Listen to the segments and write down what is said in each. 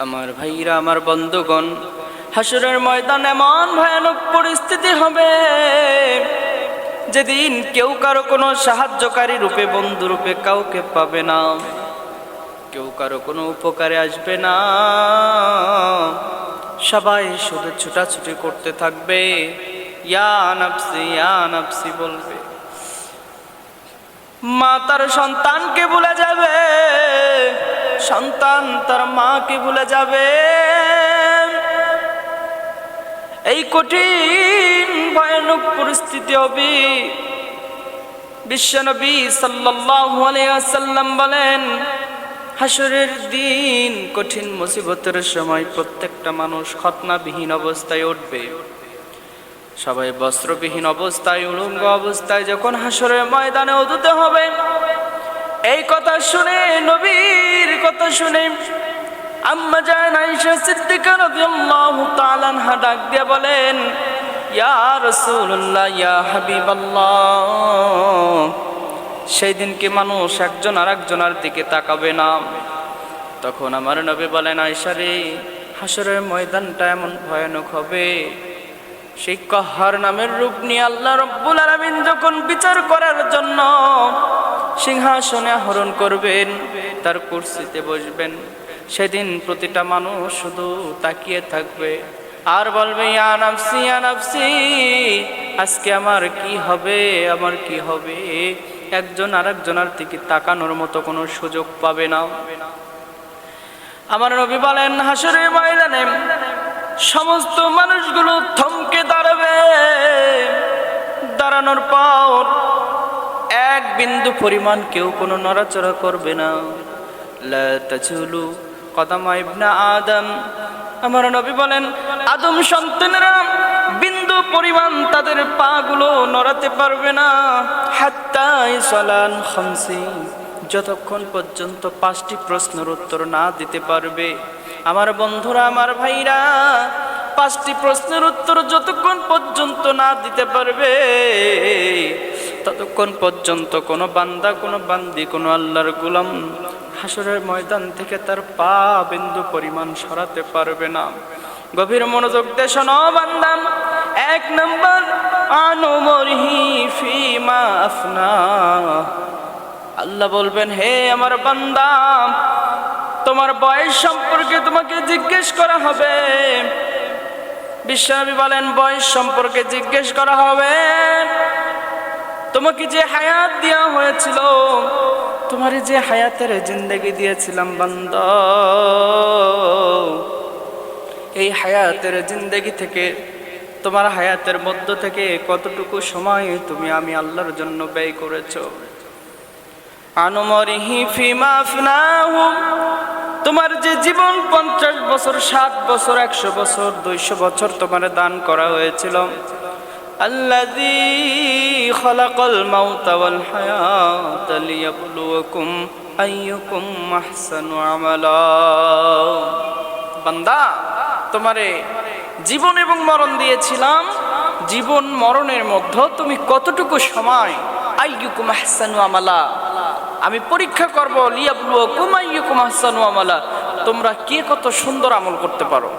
আমার ভাইরা, আমার বন্ধুগণ, হাসরের ময়দান এমন ভয়ানক পরিস্থিতি হবে যেদিন কেউ কারো কোনো সাহায্যকারী রূপে, বন্ধু রূপে কাউকে পাবে না, কেউ কারো কোনো উপকারে আসবে না। সবাই শুধু ছুটাছুটি করতে থাকবে, ইয়া নাফসি ইয়া নাফসি বলবে। মা তার সন্তানকে ভুলে যাবে, সন্তান তার মাকে ভুলে যাবে। এই কঠিন ভয়ানক পরিস্থিতি হবে। বিশ্বনবী সাল্লাল্লাহু আলাইহি ওয়াসাল্লাম বলেন, হাসরের দিন কঠিন মুসিবতের সময় প্রত্যেকটা মানুষ খতনাবিহীন অবস্থায় উঠবে। সবাই বস্ত্রবিহীন অবস্থায়, উলঙ্গ অবস্থায় যখন হাসরের ময়দানে উঠতে হবে, এই কথা শুনে, নবীর কথা শুনে আম্মা জান আয়েশা সিদ্দিকা রাদিয়াল্লাহু তাআলা আনহা ডাক দিয়ে বলেন, ইয়া রাসূলুল্লাহ, ইয়া হাবিবাল্লাহ, সেই দিন কি মানুষ একজন আরেকজনের দিকে তাকাবে না? তখন আমার নবী বলেন, আয়েশা রে, হাসরের ময়দানটা এমন ভয়ানক হবে, সেই কাহ্হার নামের রূপ নিয়ে আল্লাহ রাব্বুল আলামিন যখন বিচার করার জন্য সিংহাসনে আরোহণ করবেন, তার কুরসিতে বসবেন, সেদিন প্রতিটা মানুষ শুধু তাকিয়ে থাকবে আর বলবে, ইয়া নাফসি ইয়া নাফসি, আজকে আমার কি হবে, আমার কি হবে। একজন আরেকজনের দিকে তাকানোর মতো কোনো সুযোগ পাবে না। আমার নবী বলেন, হাসরের ময়দানে সমস্ত মানুষগুলো থমকে দাঁড়াবে। দাঁড়ানোর পর এক বিন্দু পরিমাণ কেউ কোনো নড়াচড়া করবে না। লা তাজুলু কদামা ইবনা আদম, আমার নবী বলেন, আদম সন্তানেরা বিন্দু পরিমাণ তাদের পা গুলো নড়াতে পারবে না। হাত্তা ইসালান খামসি, যতক্ষণ পর্যন্ত 5টি প্রশ্নের উত্তর না দিতে পারবে। আমার বন্ধুরা, আমার ভাইরা, 5টি প্রশ্নের উত্তর যতক্ষণ পর্যন্ত না দিতে পারবে, ততক্ষণ পর্যন্ত কোনো বান্দা, কোনো বান্দি, কোনো আল্লাহর গোলাম হাসরের ময়দান থেকে তার পা বিন্দু পরিমাণ সরাতে পারবে না। গভীর মনোযোগ দিয়ে শোনো বান্দা। 1 নম্বর, আনুমরিহি ফিমা আফনা, আল্লাহ বলবেন, হে আমার বান্দা, তোমার বয়স সম্পর্কে তোমাকে জিজ্ঞেস করা হবে। বিশ্বনবী বলেন, বয়স সম্পর্কে জিজ্ঞেস করা হবে। তোমাকে যে হায়াত দেওয়া হয়েছিল, তোমার যে হায়াতের জিন্দেগি দিয়েছিলাম বান্দা, এই হায়াতের জিন্দেগি থেকে, তোমার হায়াতের মধ্য থেকে কতটুকু সময় তুমি আমি আল্লাহর জন্য ব্যয় করেছো। আনুমরিহি ফিমা আফনাহু, তোমার যে জীবন 50 বছর, 60 বছর, 100 বছর, 200 বছর তোমার দান করা হয়েছিল। আল্লাযী খালাকাল মাউতা ওয়াল হায়াতা লিয়াবলুয়াকুম আইয়ুকুম আহসানু আমালা। বান্দা, তোমারে জীবন এবং মরণ দিয়েছিলাম, জীবন মরণের মধ্যে তুমি কতটুকু সময় আইয়ুকুম আহসানু আমালা আমি পরীক্ষা করব। লিয়াবলুয়াকুম আইয়ুকুম আহসানু আমালা, তোমরা কে কত সুন্দর আমল করতে পারো।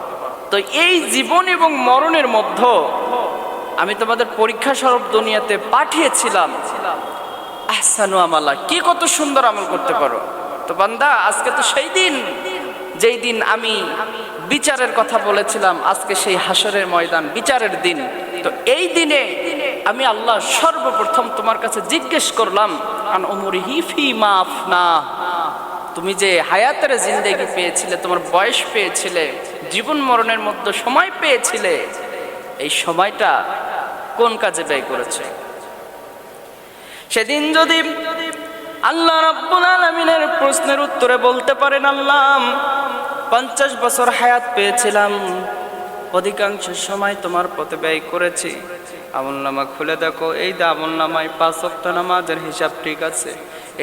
তো এই জীবন এবং মরণের মধ্যে আমি তোমাদের পরীক্ষা স্বরূপ দুনিয়াতে পাঠিয়েছিলাম আহসানু আমালা, কে কত সুন্দর আমল করতে পারো। তো বান্দা, আজকে তো সেই দিন যেই দিন আমি বিচারের কথা বলেছিলাম, আজকে সেই হাসরের ময়দান, বিচারের দিন। তো এই দিনে আমি আল্লাহ সর্বপ্রথম তোমার কাছে জিজ্ঞেস করলাম, আন উমরিহি ফিমা আফনা, তুমি যে হায়াতের জিন্দেগি পেয়েছিলে, তোমার বয়স পেয়েছিলে, জীবন মরণের মধ্যে সময় পেয়েছিলে, এই সময়টা কোন কাজে ব্যয় করেছে। সেদিন যদি আল্লাহ রাব্বুল আলামিনের প্রশ্নের উত্তরে বলতে পারেন, আল্লাহ 50 বছর হায়াত পেয়েছিলাম, অধিকাংশ সময় তোমার পথে ব্যয় করেছি, আমলনামা খুলে দেখো, এই আমলনামায় 5 ওয়াক্ত নামাজের হিসাব ঠিক আছে,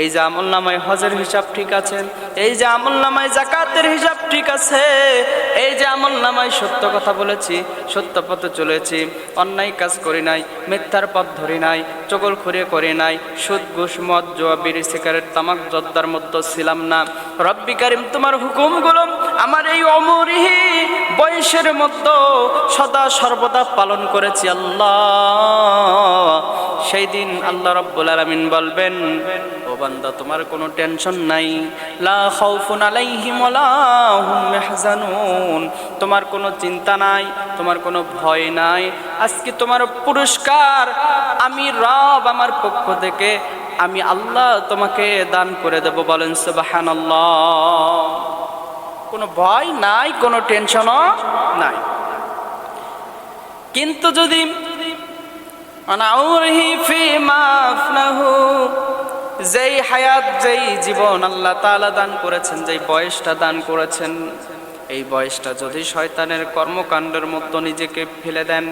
এই যে আমলনামায় হজের হিসাব ঠিক আছে, এই যে আমলনামায় যাকাতের হিসাব ঠিক আছে, এই যে আমলনামায় সত্য কথা বলেছি, সত্য পথে চলেছি, অন্যায় কাজ করি নাই, মিথ্যার পথ ধরি নাই, চগলখুরি করি নাই, সুদ ঘুষ মদ জুয়া বিড়ি সিগারেট তামাক জর্দার মধ্যে ছিলাম না। রব্বি কারিম তোমার হুকুমগুলো আমার এই অমরিহি বয়সের মধ্যে সদা সর্বদা পালন করেছি আল্লাহ। সেই দিন আল্লাহ রাব্বুল আলামিন বলবেন, ও বান্দা তোমার কোনো টেনশন নাই, লা খাউফুন আলাইহিম ওয়ালা হুম ইয়াহজানুন, তোমার কোনো চিন্তা নাই, তোমার কোনো ভয় নাই। আজকে তোমার পুরস্কার আমি রব আমার পক্ষ থেকে আমি আল্লাহ তোমাকে দান করে দেব। বলেন সুবহানাল্লাহ। কোনো ভয় নাই, কোনো টেনশনও নাই। কিন্তু যদি যেই হায়াত, যেই জীবন আল্লাহ তাআলা দান করেছেন, যেই বয়সটা দান করেছেন, এই বয়সটা যদি শয়তানের কর্মকাণ্ডের মধ্যে নিজেকে ফেলে দেন,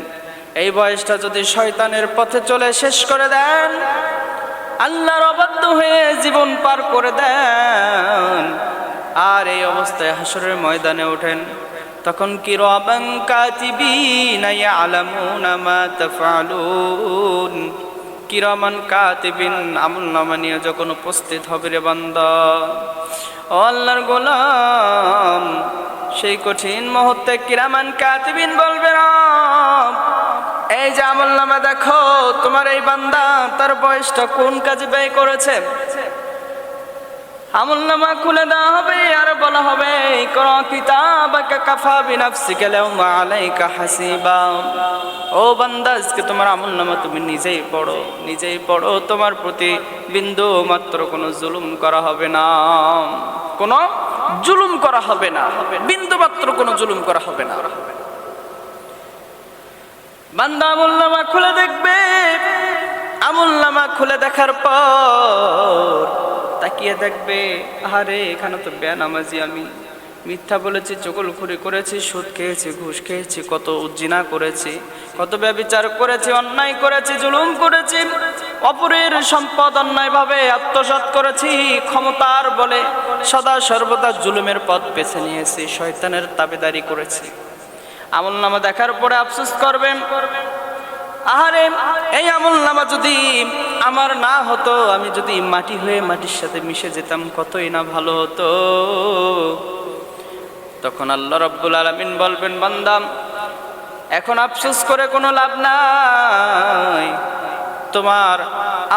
এই বয়সটা যদি শয়তানের পথে চলে শেষ করে দেন, আল্লাহর অবাধ্য হয়ে জীবন পার করে দেন, আর এই অবস্থায় হাসরের ময়দানে ওঠেন, তখন কিরামান কাতিবিনা ইয়ালামুনা মা তাফআলুন, কিরামান কাতিবিন আমলনামা নিয়ে যখন উপস্থিত হবে রে বান্দা, ও আল্লাহর গোলাম, সেই কঠিন মুহূর্তে কিরামান কাতিবিন বলবে, রব এই যে আমলনামা দেখো, তোমার এই বান্দা তার বয়সটা কোন কাজে ব্যয় করেছে। আমলনামা খুলে দেওয়া হবে আর বলা হবে, ইকরা কিতাবাকা কাফা বিনাফসিকা আল-ইয়াওমা আলাইকা হাসিবা। ও বান্দা, আজকে তোমার আমলনামা তুমি নিজেই পড়ো, নিজেই পড়ো। তোমার প্রতি বিন্দু মাত্র কোনো জুলুম করা হবে না, কোনো জুলুম করা হবে না, বিন্দু মাত্র কোনো জুলুম করা হবে না। বান্দা আমলনামা খুলে দেখবে, আমলনামা খুলে দেখার পর তাকিয়ে দেখবে, আরে এখানে তো বেনামাজি, আমি মিথ্যা বলেছি, চগলখুরি করেছি, সুদ খেয়েছি, ঘুষ খেয়েছি, কত জিনা করেছি, কত ব্যভিচার করেছি, অন্যায় করেছি, জুলুম করেছি, অপরের সম্পদ অন্যায়ভাবে আত্মসাৎ করেছি, ক্ষমতার বলে সদা সর্বদা জুলুমের পথ বেছে নিয়েছি, শয়তানের তাবেদারি করেছি। আমলনামা দেখার পরে আফসোস করবেন, আহারে এই আমলনামা যদি আমার না হতো, আমি যদি মাটি হয়ে মাটির সাথে মিশে যেতাম, কতই না ভালো হতো। তখন আল্লাহ রাব্বুল আলামিন বলবেন, বান্দা এখন আফসোস করে কোনো লাভ নাই, তোমার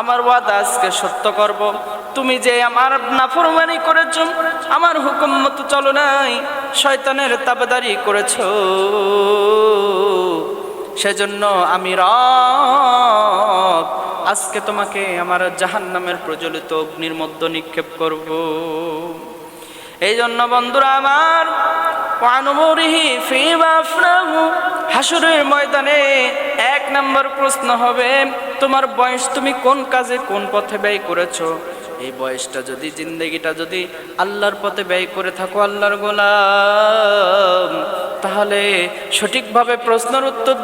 আমার ওয়াদা আজকে সত্য করব। তুমি যে আমার নাফরমানি করেছো, আমার হুকুম মতো চলো নাই, শয়তানের তাবেদারি করেছো, সেজন্য আমি রব আজকে তোমাকে আমার জাহান্নামের প্রজ্বলিত অগ্নির মধ্যে নিক্ষেপ করব। এই জন্য বন্ধুরা আমার, হাসরের ময়দানে এক নম্বর প্রশ্ন হবে, তোমার বয়স তুমি কোন কাজে কোন পথে ব্যয় করেছো। এই বয়সটা যদি, জিন্দেগিটা যদি আল্লাহর পথে ব্যয় করে থাকো আল্লাহর গোলাম, তাহলে সঠিকভাবে প্রশ্নের উত্তর